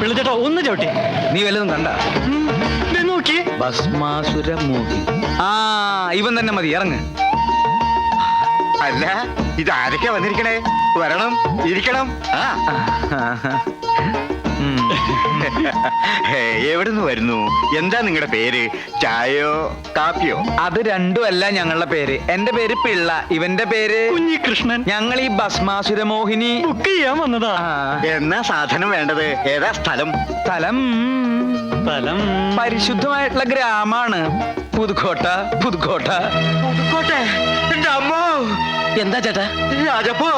പിള്ളച്ചേട്ടാ ഒന്ന് ചവിട്ടി. നീ വല്ലതും കണ്ട? നോക്കി. ഭസ്മാസുര മോഹി. ആ ഇവൻ തന്നെ മതി, ഇറങ്ങ്. അല്ല, ഇത് ആരൊക്കെയാ വന്നിരിക്കണേ? വരണം, ഇരിക്കണം. എവിടുന്ന് വരുന്നു? എന്താ നിങ്ങളുടെ പേര്? ചായയോ കാപ്പിയോ? അത് രണ്ടുമല്ല ഞങ്ങളുടെ പേര്. എന്റെ പേര് പിള്ള, ഇവന്റെ പേര് കുഞ്ഞികൃഷ്ണൻ. ഞങ്ങൾ ഈ ഭസ്മാസുര മോഹിനി ബുക്ക് ചെയ്യാൻ വന്നതാ. എന്നാ സാധനം വേണ്ടത്? ഏതാ സ്ഥലം? സ്ഥലം സ്ഥലം പരിശുദ്ധമായിട്ടുള്ള ഗ്രാമാണ് പുതുക്കോട്ട. പുതുക്കോട്ട. പുതുക്കോട്ടെ? എന്റെ അമ്മോ! എന്താ ചേട്ടാ? രാജപ്പോ,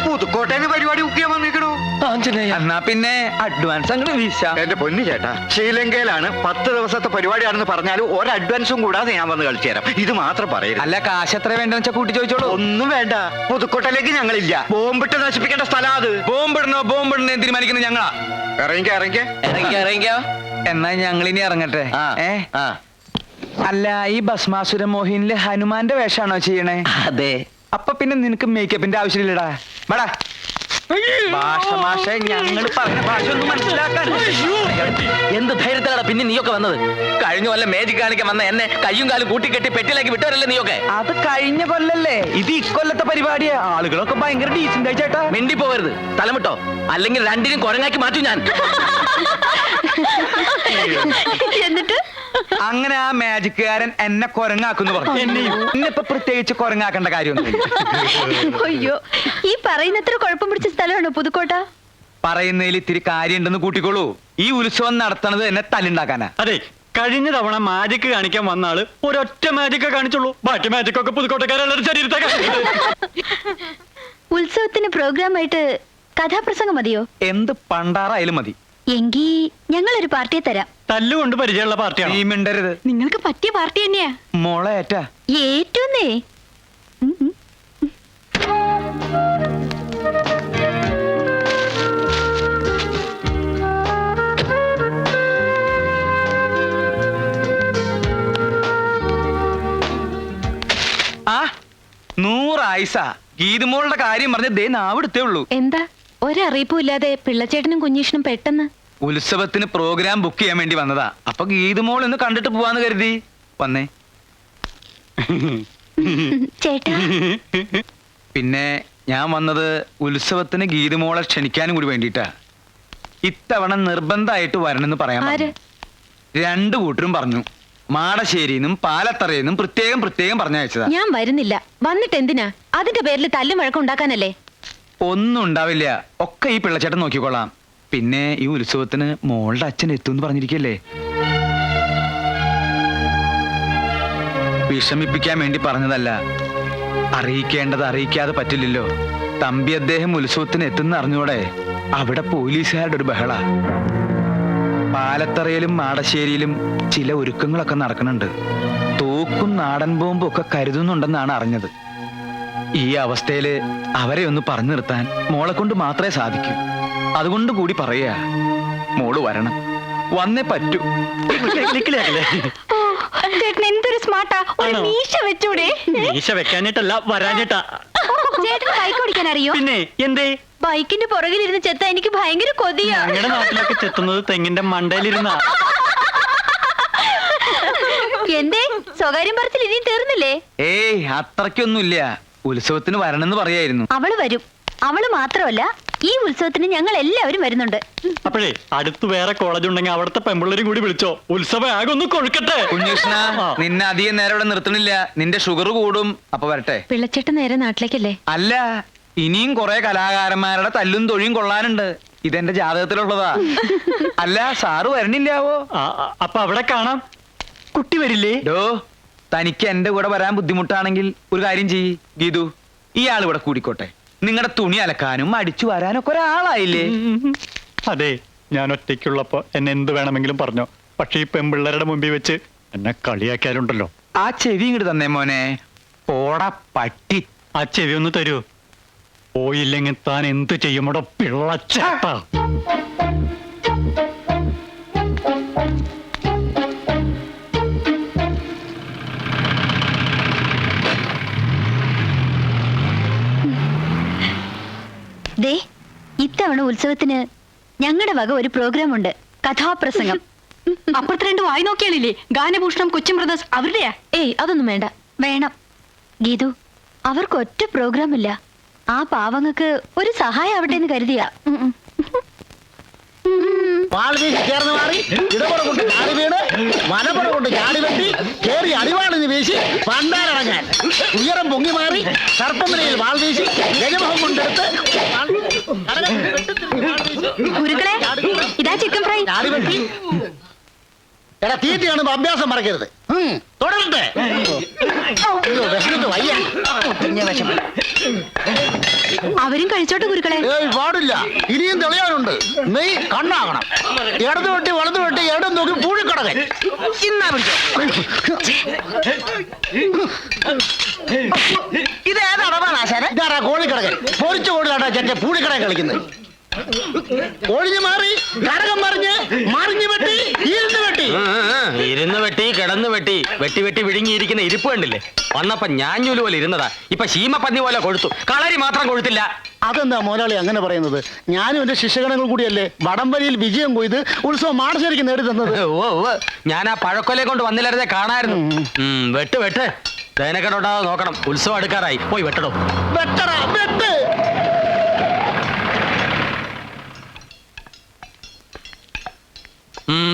പുതുക്കോട്ടേന്ന് പരിപാടി ബുക്ക് ചെയ്യാൻ വന്നിരിക്കണു. എന്നാ പിന്നെ അഡ്വാൻസ് അങ്ങോട്ട് വീശ. എന്റെ പൊന്നു ചേട്ടാ, ശ്രീലങ്കയിലാണ്. 10 ദിവസത്തെ പരിപാടിയാണെന്ന് പറഞ്ഞാലും ഒരു അഡ്വാൻസും കൂടാതെ ഞാൻ വന്ന് കളിച്ചു തരാം. ഇത് മാത്രം പറയരുത്. അല്ല, കാശ് എത്ര വേണ്ടെന്ന് വെച്ചാ കൂട്ടി ചോദിച്ചോളൂ. ഒന്നും വേണ്ട, പുതുക്കോട്ടയിലേക്ക് ഞങ്ങളില്ല. ബോംബിട്ട് നശിപ്പിക്കേണ്ട സ്ഥലം അത്. ബോംബിടണോ തീരുമാനിക്കുന്നത് ഞങ്ങളാ. ഇറങ്ങിക്കോ. എന്നാ ഞങ്ങളിനി ഇറങ്ങട്ടെ. അല്ല, ഈ ഭസ്മാസുര മോഹിനില് ഹനുമാന്റെ വേഷാണോ ചെയ്യണേ? അതെ. അപ്പൊ പിന്നെ നിനക്ക് മേക്കപ്പിന്റെ ആവശ്യമില്ലടാ. വേടാ ഭാഷ ഞങ്ങൾ പറഞ്ഞ ഭാഷ ഒന്നും മനസ്സിലാക്കാൻ. എന്ത് ധൈര്യത്തിലാണ് പിന്നെ നീയൊക്കെ വന്നത്? കഴിഞ്ഞ വല്ല മേജിക് കാണിക്കാൻ വന്ന എന്നെ കയ്യും കാലും കൂട്ടിക്കെട്ടി പെട്ടിയിലാക്കി വിട്ടവരല്ലേ നീയൊക്കെ? അത് കഴിഞ്ഞ കൊല്ലല്ലേ, ഇത് ഇക്കൊല്ലത്തെ പരിപാടിയാ. ആളുകളൊക്കെ ഭയങ്കര ഡീസന്റ് ആയി ചേട്ടാ. മിണ്ടി പോവരുത്, തലമിട്ടോ, അല്ലെങ്കിൽ രണ്ടിനും കുരങ്ങാക്കി മാറ്റും ഞാൻ. എന്നിട്ട് അങ്ങനെ ആ മാജിക്കുകാരൻ എന്നെ കൊരങ്ങാക്കുന്നു പറഞ്ഞു. ഇന്നിപ്പൊ പ്രത്യേകിച്ച് കൊരങ്ങാക്കേണ്ട കാര്യമൊന്നുമില്ല. അയ്യോ, ഈ പറയുന്നത്ര കുഴപ്പം പിടിച്ച സ്ഥലമാണോ പുതുക്കോട്ട? പറയുന്നതിൽ ഇത്തിരി കാര്യമുണ്ടെന്ന് കൂട്ടിക്കോളൂ. ഈ ഉത്സവം നടത്തണത് എന്നെ തല്ലുണ്ടാക്കാനാ. അതെ, കഴിഞ്ഞ തവണ മാജിക് കാണിക്കാൻ വന്ന ആള് ഒരൊറ്റ മാജിക് കാണിച്ചുള്ളൂ. ബാക്കി മാജിക് ഒക്കെ പുതുക്കോട്ടക്കാരുടെ ശരീരത്തെ. ഉത്സവത്തിന് പ്രോഗ്രാമായിട്ട് കഥാപ്രസംഗം മതിയോ? എന്ത് പണ്ടാറായാലും മതി. എങ്കി ഞങ്ങളൊരു പാർട്ടിയെ തരാം. തല്ലുകൊണ്ട് പരിചയമുള്ള പാർട്ടിയാണ്. നീ മിണ്ടരുത്. നിങ്ങൾക്ക് പറ്റിയ പാർട്ടി തന്നെയാ. മോളെ ഏറ്റാ ഏറ്റൂന്നേ. ആ 100 ആയിസ ഗീതുമോളുടെ കാര്യം പറഞ്ഞ് ദേ നാവിടുത്തേ ഉള്ളൂ. എന്താ ഒരറിയിപ്പും ഇല്ലാതെ പിള്ളച്ചേട്ടനും കുഞ്ഞീഷനും പെട്ടെന്ന്? ഉത്സവത്തിന് പ്രോഗ്രാം ബുക്ക് ചെയ്യാൻ വേണ്ടി വന്നതാ. അപ്പൊ ഗീതുമോൾ ഒന്ന് കണ്ടിട്ട് പോവാന്ന് കരുതി വന്നേ. ചേട്ടാ, പിന്നെ ഞാൻ വന്നത് ഉത്സവത്തിന് ഗീതുമോളെ ക്ഷണിക്കാനും കൂടി വേണ്ടിട്ടാ. ഇത്തവണ നിർബന്ധമായിട്ട് വരണമെന്ന് പറയാൻ പറഞ്ഞു. 2 കൂട്ടരും പറഞ്ഞു. മാടശ്ശേരിന്നും പാലത്തറയെന്നും പ്രത്യേകം പറഞ്ഞയച്ചതാ. ഞാൻ വരുന്നില്ല. വന്നിട്ട് എന്തിനാ? അതിന്റെ പേരിൽ തല്ലും വഴക്കം ഉണ്ടാക്കാനല്ലേ? ഒന്നും ഉണ്ടാവില്ല, ഒക്കെ ഈ പിള്ളച്ചേട്ടൻ നോക്കിക്കോളാം. പിന്നെ ഈ ഉത്സവത്തിന് മോളുടെ അച്ഛൻ എത്തുമെന്ന് പറഞ്ഞിരിക്കല്ലേ. വിഷമിപ്പിക്കാൻ വേണ്ടി പറഞ്ഞതല്ല. അറിയിക്കേണ്ടത് അറിയിക്കാതെ പറ്റില്ലല്ലോ. തമ്പി അദ്ദേഹം ഉത്സവത്തിന് എത്തുന്ന അറിഞ്ഞോടെ അവിടെ പോലീസുകാരുടെ ഒരു ബഹള. പാലത്തറയിലും മാടശ്ശേരിയിലും ചില ഒരുക്കങ്ങളൊക്കെ നടക്കുന്നുണ്ട്. തോക്കും നാടൻ ബോംബും ഒക്കെ കരുതുന്നുണ്ടെന്നാണ് അറിഞ്ഞത്. ഈ അവസ്ഥയില് അവരെ ഒന്ന് പറഞ്ഞു നിർത്താൻ മോളെ കൊണ്ട് മാത്രമേ സാധിക്കൂ. അതുകൊണ്ട് കൂടി പറയാ, മോള് വരണം, വന്നേ പറ്റൂ. എന്തൊരു സ്മാർട്ടാ. ഒരു മീശ വെച്ചൂടെ? മീശ വെക്കാനിട്ടല്ല, വരാനിട്ടാ. ചേട്ടന് ബൈക്ക് ഓടിക്കാൻ അറിയോ? പിന്നെ എന്തേ? ബൈക്കിന്റെ പുറകിലിരുന്ന് ചെത്ത എനിക്ക് ഭയങ്കര കൊതിയാ. ഞങ്ങളുടെ നാട്ടിലൊക്കെ ചെത്തുന്നത് തെങ്ങിന്റെ മണ്ടയിലിരുന്ന. എന്തേ സ്വകാര്യം പറച്ചിൽ ഇനിയും തീർന്നില്ലേ? ഏയ് അത്രയ്ക്കൊന്നുമില്ല. ഉത്സവത്തിന് വരണമെന്ന് പറയായിരുന്നു. അവള് വരും. അവള് മാത്രമല്ല, ഈ ഉത്സവത്തിന് ഞങ്ങൾ എല്ലാവരും വരുന്നുണ്ട്. അപ്പോഴേ അടുത്ത് വേറെ കോളേജ് ഉണ്ടെങ്കിൽ അവിടുത്തെ പെമ്പിള്ളേരും കൂടി വിളിച്ചോ. ഉത്സവം ആകെ ഒന്ന് കൊഴുക്കട്ടെ. കുഞ്ഞുഷ്ണ, നിന്നെ അധികം നേരം ഇവിടെ നിർത്തണില്ല. നിന്റെ ഷുഗർ കൂടും. അപ്പൊ വരട്ടെ. പിള്ളച്ചേട്ടൻ നേരെ നാട്ടിലേക്കല്ലേ? അല്ല, ഇനിയും കുറെ കലാകാരന്മാരുടെ തല്ലും തൊഴിയും കൊള്ളാനുണ്ട്. ഇതെന്റെ ജാതകത്തിലുള്ളതാ. അല്ല, സാറ് വരണില്ലാവോ? അപ്പൊ അവിടെ കാണാം. കുട്ടി വരില്ലേ? ഡോ, തനിക്ക് എന്റെ കൂടെ വരാൻ ബുദ്ധിമുട്ടാണെങ്കിൽ ഒരു കാര്യം ചെയ്യ് ഗീതു, ഇയാൾ ഇവിടെ കൂടിക്കോട്ടെ. നിങ്ങളുടെ തുണി അലക്കാനും അടിച്ചു വരാനൊക്കെ ഒരാളായില്ലേ? അതെ, ഞാൻ ഒറ്റയ്ക്കുള്ളപ്പോ എന്നെ എന്ത് വേണമെങ്കിലും പറഞ്ഞോ. പക്ഷെ ഈ പെമ്പിള്ളേരുടെ മുമ്പിൽ വെച്ച് എന്നെ കളിയാക്കിയാലുണ്ടല്ലോ. ആ ചെവി ഇങ്ങോട്ട് തന്നേ മോനെ. പോടാ പട്ടി. ആ ചെവി ഒന്ന് തരൂ. പോയില്ലെങ്കിൽ താൻ എന്ത് ചെയ്യുമ്പോടോ പിള്ളച്ചേട്ടാ. ദേ, ഇത്തവണ ഉത്സവത്തിന് ഞങ്ങളുടെ വക ഒരു പ്രോഗ്രാം ഉണ്ട്, കഥാപ്രസംഗം. അപ്പുറത്ത് രണ്ട് വായി നോക്കിയാലില്ലേ, ഗാനഭൂഷണം, കൊച്ചിൻ ബ്രദേഴ്സ് അവരുടെയാ. ഏയ് അതൊന്നും വേണ്ട. വേണം ഗീതു, അവർക്ക് ഒറ്റ പ്രോഗ്രാം ഇല്ല. ആ പാവങ്ങൾക്ക് ഒരു സഹായം ആവട്ടെ എന്ന് കരുതിയാ. വാൾവീശി ചേർന്ന് മാറി ഇടപുറ കൊണ്ട് ചാടി വീണ് വലപുറ കൊണ്ട് ചാടി വെട്ടി കേറി അടിവാളിന് വീശി പണ്ടാരടങ്ങാൻ ഉയരം പൊങ്ങി മാറി സർപ്പനിലയിൽ വാൾവീശി ഗജമുഖം കൊണ്ടെടുത്ത് ഗുരുക്കളെ, ഇതാ ചിക്കൻ ഫ്രൈ. ചാടി വെട്ടി. എടാ തീറ്റ കാണുമ്പോ അഭ്യാസം മറക്കരുത്. തുടരട്ടെ. അയ്യോ, വിശന്നിട്ട് വയ്യ. വിഷമം. അവരും കഴിച്ചോട്ടെ ഗുരുക്കളെ. ഏയ് പാടില്ല, ഇനിയും തെളിയാനുണ്ട്. നെയ് കണ്ണാകണം. ഇടത് വെട്ടി വലത് വെട്ടി ഇടം നോക്കി പൂഴിക്കടകൻ. ഇതാരാ കോഴിക്കടകൻ? പൊരിച്ച കോഴിലാട്ടാ ചെന്റെ പൂഴിക്കടകൻ കളിക്കുന്നത്. ഒഴിഞ്ഞു മാറി കടകം മറിഞ്ഞ് മറിഞ്ഞു വെട്ടി ഇരുന്ന് വെട്ടി. ഇരുന്ന് വെട്ടി കിടന്ന് വെട്ടി വെട്ടി വെട്ടി വിഴുങ്ങിയിരിക്കുന്ന ഇരിപ്പ് കണ്ടില്ലേ? വന്നപ്പോ ഞാഞ്ഞൂല് പോലെ ഇരുന്നതാ, ഇപ്പൊ ശീമപ്പന്നി പോലെ കൊഴുത്തു. കളരി മാത്രം കൊഴുത്തില്ല. അതെന്താ മുതലാളി അങ്ങനെ പറയുന്നത്? ഞാനും എന്റെ ശിഷ്യഗണങ്ങൾ കൂടിയല്ലേ വടംവലിയിൽ വിജയം കൊയ്ത് ഉത്സവം മാടശ്ശേരിക്ക് നേടി തന്നത്. ഞാൻ ആ പഴക്കൊലെ കൊണ്ട് വന്നില്ലായിരുന്നേ കാണായിരുന്നു. വെട്ട് വെട്ട്, തേനക്കെട്ടുണ്ടാകാതെ നോക്കണം. ഉത്സവം അടുക്കാറായി, പോയി വെട്ടടോ. വെട്ടടാ വെട്ട്.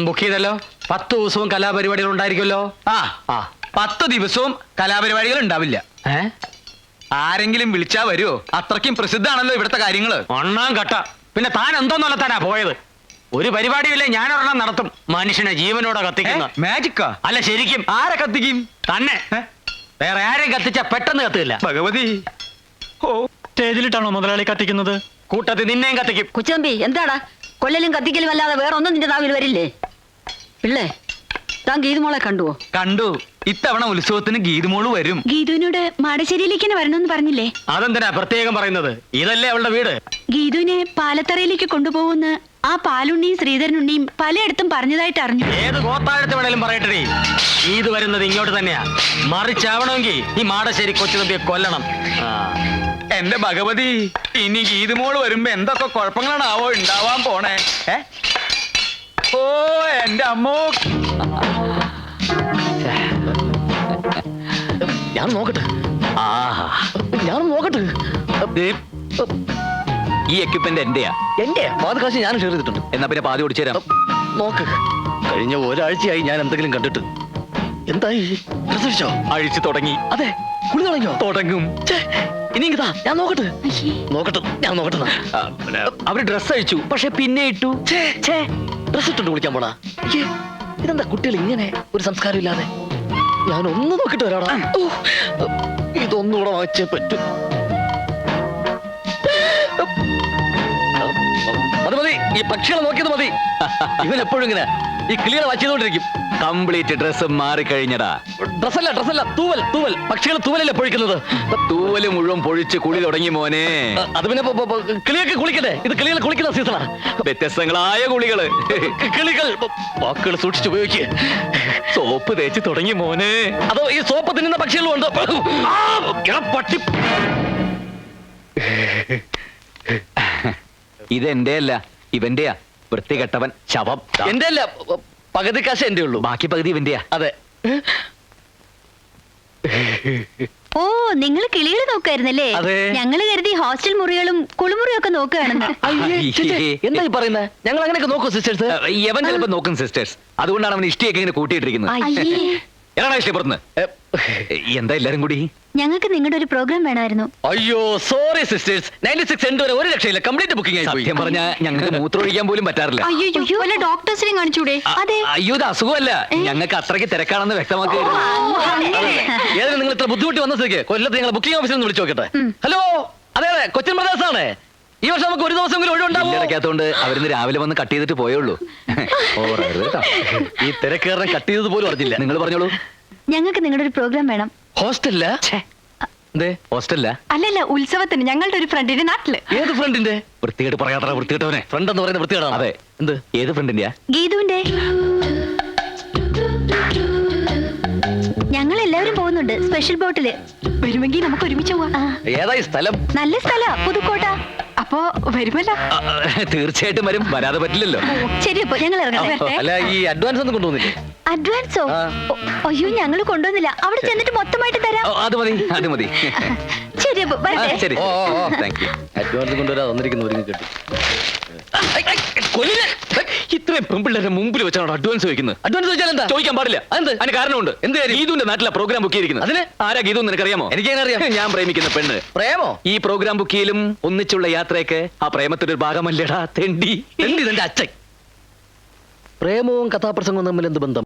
ബുക്ക് ചെയ്തല്ലോ. 10 ദിവസവും കലാപരിപാടികൾ ഉണ്ടായിരിക്കുമല്ലോ. ആ 10 ദിവസവും കലാപരിപാടികൾ ഉണ്ടാവില്ല. ആരെങ്കിലും വിളിച്ചാ വരുമോ? അത്രയ്ക്കും പ്രസിദ്ധാണല്ലോ ഇവിടുത്തെ കാര്യങ്ങള്. ഒന്നാം കട്ട. പിന്നെ താൻ എന്തോന്നല്ലത്താനാ പോയത്? ഒരു പരിപാടിയില്ലേ ഞാനൊരെണ്ണം നടത്തും. മനുഷ്യനെ ജീവനോടെ കത്തിക്കുന്ന. മാജിക്കാ? അല്ല ശരിക്കും. ആരെ കത്തിക്കും? തന്നെ. വേറെ ആരെയും കത്തിച്ചാ പെട്ടെന്ന് കത്തില്ല. ഭഗവതി. സ്റ്റേജിലിട്ടാണോ മുതലാളി കത്തിക്കുന്നത്? കൂട്ടത്തിൽ നിന്നെയും കത്തിക്കും. കുച്ചമ്പി, എന്താടാ കൊല്ലലും കത്തിക്കലും അല്ലാതെ വേറെ ഒന്നും നിന്റെ നാവിൽ വരില്ലേ? പിള്ളേ, താൻ ഗീതുമോളെ കണ്ടുവോ? കണ്ടു. ഇത്തവണ ഉത്സവത്തിന് ഗീതുമോള് വരും. ഗീതുവിനോട് മാടശ്ശേരിയിലേക്ക് തന്നെ വരണമെന്ന് പറഞ്ഞില്ലേ? അതെന്തിനാ പ്രത്യേകം പറയുന്നത്? ഇതല്ലേ അവളുടെ വീട്. ഗീതുവിനെ പാലത്തറയിലേക്ക് കൊണ്ടുപോകുന്ന ആ പാലുണ്ണിയും ശ്രീധരനുണ്ണിയും പലയിടത്തും പറഞ്ഞതായിട്ട് അറിഞ്ഞു. ഏത് ഗോത്താഴത്ത് വേണേലും പറയട്ടെ, ഇത് വരുന്നത് ഇങ്ങോട്ട് തന്നെയാ. മറിച്ചാവണമെങ്കിൽ ഈ മാടശ്ശേരി കൊച്ചുതമ്പിയെ കൊല്ലണം. എന്റെ ഭഗവതി, ഇനി ഗീതുമോള് വരുമ്പോ എന്തൊക്കെ കുഴപ്പങ്ങളാണാവോ ഉണ്ടാവാൻ പോണേ. ഓ എന്റെ അമ്മോ. ഞാൻ നോക്കട്ടെ. ഞാൻ നോക്കട്ടെ. ഈ എക്യുപ്മെന്റ് എന്റെയാ. എന്റെ പാതി കാശ് ഞാൻ ഷെയർ ചെയ്തിട്ടുണ്ട്. എന്നാ പിന്നെ പാതി ഓടിച്ചു തരാം. നോക്ക്, കഴിഞ്ഞ ഒരാഴ്ചയായി ഞാൻ എന്തെങ്കിലും കണ്ടിട്ട്. എന്തായി? പ്രസവിച്ചോ? അഴിച്ചു തുടങ്ങി. അതെ, കുളി തുടങ്ങിയോ? തുടങ്ങും. ഇനി ഇതാ ഞാൻ നോക്കട്ടെ. നോക്കട്ടെ, ഞാൻ നോക്കട്ടെ. അവര് ഡ്രസ് അഴിച്ചു, പക്ഷെ പിന്നെ ഇട്ടു. ഡ്രസ് ഇട്ടുണ്ട് കുളിക്കാൻ പോണാ? ഇതെന്താ കുട്ടികൾ ഇങ്ങനെ ഒരു സംസ്കാരം ഇല്ലാതെ? ഞാൻ ഒന്ന് നോക്കിട്ട് വരാടാ. ഇതൊന്നുകൂടെ വാങ്ങിച്ചേ പറ്റൂ. മതി മതി, ഈ പക്ഷികളെ നോക്കിയത് മതി. ഇവൻ എപ്പോഴും ഇങ്ങനെ ഈ കിളികളെ വായിച്ചുകൊണ്ടിരിക്കും. Complete dress മാറിക്കഴിഞ്ഞടാ. ഡ്രസ്സല്ല, തൂവൽ തൂവൽ. പക്ഷികൾ തൂവലല്ലേ പൊഴിക്കുന്നത്? തൂവല് മുഴുവൻ പൊഴിച്ച് കുളി തുടങ്ങി മോനെ. അത് പിന്നെ കിളിയൊക്കെ കുളിക്കട്ടെ. ഇത് കിളികൾ കുളിക്കുന്ന സീസണാ. വ്യത്യസ്തങ്ങളായ കുളികള്. കിളികൾ വാക്കുകൾ സൂക്ഷിച്ചുപയോഗിക്കുക. സോപ്പ് തേച്ച് തുടങ്ങി മോനെ. അതോ ഈ സോപ്പ് തിന്നുന്ന പക്ഷികളും ഉണ്ട്. പട്ടി. ഇതെന്റെ അല്ല, ഇവന്റെയാ. വൃത്തികെട്ടവൻ ശവം. എന്റെ അല്ല, പകുതി കാശ് എന്റെ ഉള്ളൂ. ബാക്കി പകുതി ഇവന്റെയാ. അതെ. ഓ, നിങ്ങൾ കിളികൾ നോക്കായിരുന്നല്ലേ? അതെ. ഞങ്ങള് കരുതി ഹോസ്റ്റൽ മുറികളും കുളിമുറിയും ഒക്കെ നോക്കുകയാണെന്ന്. എന്തായി പറയുന്നത്? ഞങ്ങൾ അങ്ങനെയൊക്കെ നോക്കൂ സിസ്റ്റേഴ്സ്. യവൻ ചിലപ്പോ നോക്കും സിസ്റ്റേഴ്സ്. അതുകൊണ്ടാണ് അവൻ ഇഷ്ടിയൊക്കെ ഇങ്ങനെ കൂട്ടിയിട്ടിരിക്കുന്നത്. അയ്യേ, എടാ ഇഷ്ടം പുറത്തുനിന്ന്. എന്താ എല്ലാരും കൂടി? ഞങ്ങൾക്ക് നിങ്ങളുടെ ഒരു പ്രോഗ്രാം വേണമായിരുന്നു. അയ്യോ സോറി സിസ്റ്റേഴ്സ്, 96 എൻഡ് വരെ ഒരു രക്ഷയില്ല. കംപ്ലീറ്റ് ബുക്കിംഗ് ആയി പോയി. സത്യം പറഞ്ഞാ ഞങ്ങൾക്ക് മൂത്രമൊഴിക്കാൻ പോലും പറ്റാറില്ല. അയ്യോ, വല്ല ഡോക്ടേഴ്സിനെയും കാണിച്ചൂടെ? അതെ. അയ്യോ ഇത് അസുഖമല്ല, ഞങ്ങൾക്ക് അത്രയ്ക്ക് തിരക്കാണെന്ന് വ്യക്തമാക്കി. ഏതായാലും നിങ്ങൾ ഇത്ര ബുദ്ധിമുട്ടി വന്ന സ്ഥിതിക്ക് കൊല്ലത്ത് ഞങ്ങൾ ബുക്കിംഗ് ഓഫീസിൽ നിന്ന് വിളിച്ചു നോക്കട്ടെ. ഹലോ, അതെ അതെ, കൊച്ചിൻ ബ്രദേഴ്സ് ആണ്. ഈ വർഷം നമുക്ക് ഒരു ദിവസമെങ്കിലും ഒഴിവുണ്ടാവും. ഇടയ്ക്കകത്തോണ്ട് അവരിന്ന് രാവിലെ വന്ന് കട്ട് ചെയ്തിട്ട് പോയുള്ളൂ. ഈ തിരക്കേറിനെ കട്ട് ചെയ്തത് പോലും അറിഞ്ഞില്ല. നിങ്ങൾ പറഞ്ഞോളൂ. ഞങ്ങൾക്ക് നിങ്ങളുടെ ഒരു പ്രോഗ്രാം വേണം. ഹോസ്റ്റലില്ല? ഹോസ്റ്റലില്ല. അല്ലല്ല, ഉത്സവത്തിന് ഞങ്ങളുടെ ഒരു ഫ്രണ്ടിന്റെ നാട്ടില്. ഏത് ഫ്രണ്ടിന്റെ? വൃത്തികേട്ട് പറയാത്ത വൃത്തികേട്ടവനെ. ഫ്രണ്ട് എന്ന് പറയുന്ന വൃത്തികേടാണ്. അതെ. എന്ത്? ഏത് ഫ്രണ്ടിന്റെയാ? ഗീതുവിന്റെ. ഞങ്ങൾ എല്ലാവരും പോകുന്നുണ്ട് സ്പെഷ്യൽ ബോട്ടില്. വരുമെങ്കിൽ നമുക്ക് ഒരുമിച്ച് പോവാം. ഏതായി സ്ഥലം? നല്ല സ്ഥല, പുതുക്കോട്ട. അപ്പൊ അപ്പോ വരുമല്ലോ. തീർച്ചയായിട്ടും വരും, വരാതെ പറ്റില്ലല്ലോ. ശരി അപ്പൊ ഞങ്ങൾ ഇറങ്ങട്ടെ. അല്ല, ഈ അഡ്വാൻസ് ഒന്നും കൊണ്ടുവന്നില്ലേ? അഡ്വാൻസോ? അയ്യോ ഞങ്ങൾ കൊണ്ടുവന്നില്ല. അവിടെ ചെന്നിട്ട് മൊത്തമായിട്ട് തരാം. അത് മതി, അത് മതി. ശരി അപ്പൊ വരട്ടെ. ശരി, താങ്ക് യു. അഡ്വാൻസ് കൊണ്ടുവരാ വന്നിരിക്കുന്നു, ഒരുങ്ങി കെട്ടി. ഇത്രയും പെമ്പിള്ളേരുടെ മുമ്പിൽ വെച്ചാണ് അഡ്വാൻസ് ചോദിക്കുന്നത്. അഡ്വാൻസ് ചോദിച്ചാൽ എന്താ? ചോദിക്കാൻ പാടില്ല. അതിന് കാരണമുണ്ട്. എന്ത് ഗീതുവിന്റെ നാട്ടിലെ പ്രോഗ്രാം ബുക്ക് ചെയ്തിരിക്കുന്നത്. അതിന് ആരാ ഗീതു നിനക്കറിയാമോ? എനിക്കറിയാം. ഞാൻ പ്രേമിക്കുന്ന പെണ്ണ്. പ്രേമോ? ഈ പ്രോഗ്രാം ബുക്ക് ചെയ്യലും ഒന്നിച്ചുള്ള യാത്രയൊക്കെ ആ പ്രേമത്തിന്റെ ഒരു ഭാഗമല്ലേടാ തെണ്ടി. തെണ്ടി തന്റെ അച്ഛൻ. പ്രേമവും കഥാപ്രസംഗവും തമ്മിൽ എന്ത് ബന്ധം?